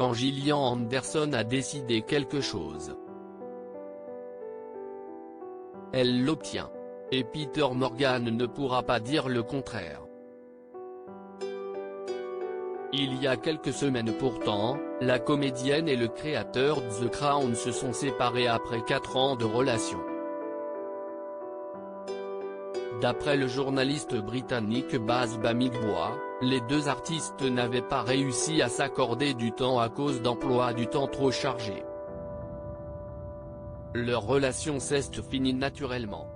quand Gillian Anderson a décidé quelque chose, elle l'obtient. Et Peter Morgan ne pourra pas dire le contraire. Il y a quelques semaines pourtant, la comédienne et le créateur de The Crown se sont séparés après 4 ans de relation. D'après le journaliste britannique Baz Bamigbois, les deux artistes n'avaient pas réussi à s'accorder du temps à cause d'emplois du temps trop chargés. Leur relation s'est finie naturellement.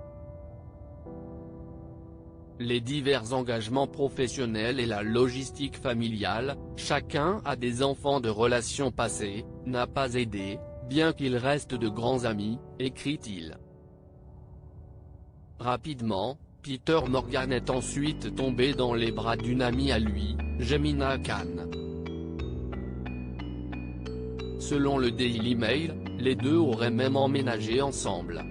Les divers engagements professionnels et la logistique familiale, chacun a des enfants de relations passées, n'a pas aidé, bien qu'ils restent de grands amis, écrit-il. Rapidement, Peter Morgan est ensuite tombé dans les bras d'une amie à lui, Jemina Khan. Selon le Daily Mail, les deux auraient même emménagé ensemble.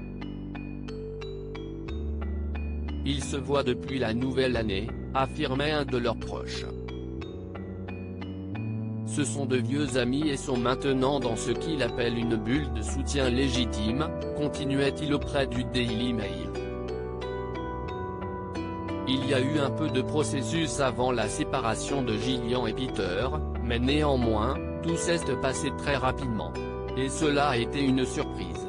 Ils se voient depuis la nouvelle année, affirmait un de leurs proches. Ce sont de vieux amis et sont maintenant dans ce qu'il appelle une bulle de soutien légitime, continuait-il auprès du Daily Mail. Il y a eu un peu de processus avant la séparation de Gillian et Peter, mais néanmoins, tout s'est passé très rapidement. Et cela a été une surprise.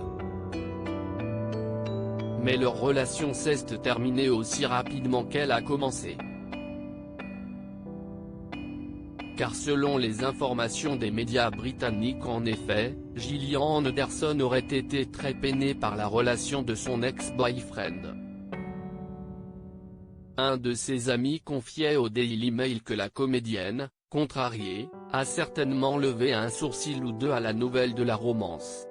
Mais leur relation s'est terminée aussi rapidement qu'elle a commencé. Car selon les informations des médias britanniques en effet, Gillian Anderson aurait été très peinée par la relation de son ex-boyfriend. Un de ses amis confiait au Daily Mail que la comédienne, contrariée, a certainement levé un sourcil ou deux à la nouvelle de la romance.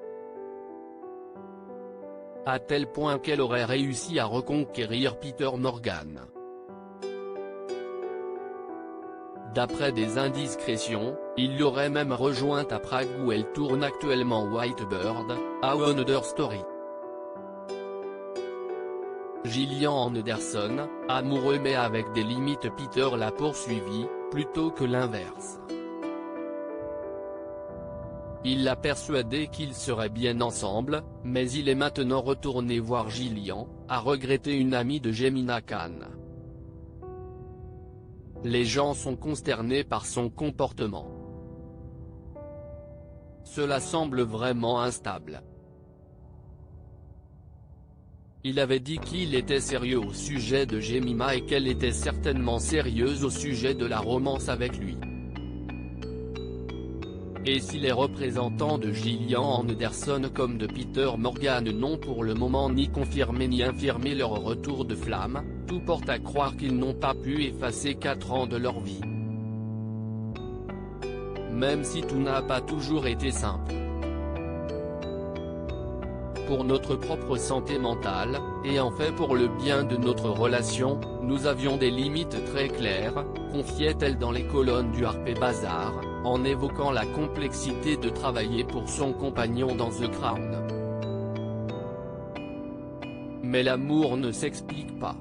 À tel point qu'elle aurait réussi à reconquérir Peter Morgan. D'après des indiscrétions, il l'aurait même rejointe à Prague où elle tourne actuellement White Bird, A Another Story. Gillian Anderson, amoureux mais avec des limites, Peter l'a poursuivi, plutôt que l'inverse. Il l'a persuadé qu'ils seraient bien ensemble, mais il est maintenant retourné voir Gillian, a regretté une amie de Jemina Khan. Les gens sont consternés par son comportement. Cela semble vraiment instable. Il avait dit qu'il était sérieux au sujet de Jemima et qu'elle était certainement sérieuse au sujet de la romance avec lui. Et si les représentants de Gillian Anderson comme de Peter Morgan n'ont pour le moment ni confirmé ni infirmé leur retour de flamme, tout porte à croire qu'ils n'ont pas pu effacer 4 ans de leur vie. Même si tout n'a pas toujours été simple. Pour notre propre santé mentale, et en fait pour le bien de notre relation, nous avions des limites très claires, confiait-elle dans les colonnes du Harper's Bazaar, en évoquant la complexité de travailler pour son compagnon dans The Crown. Mais l'amour ne s'explique pas.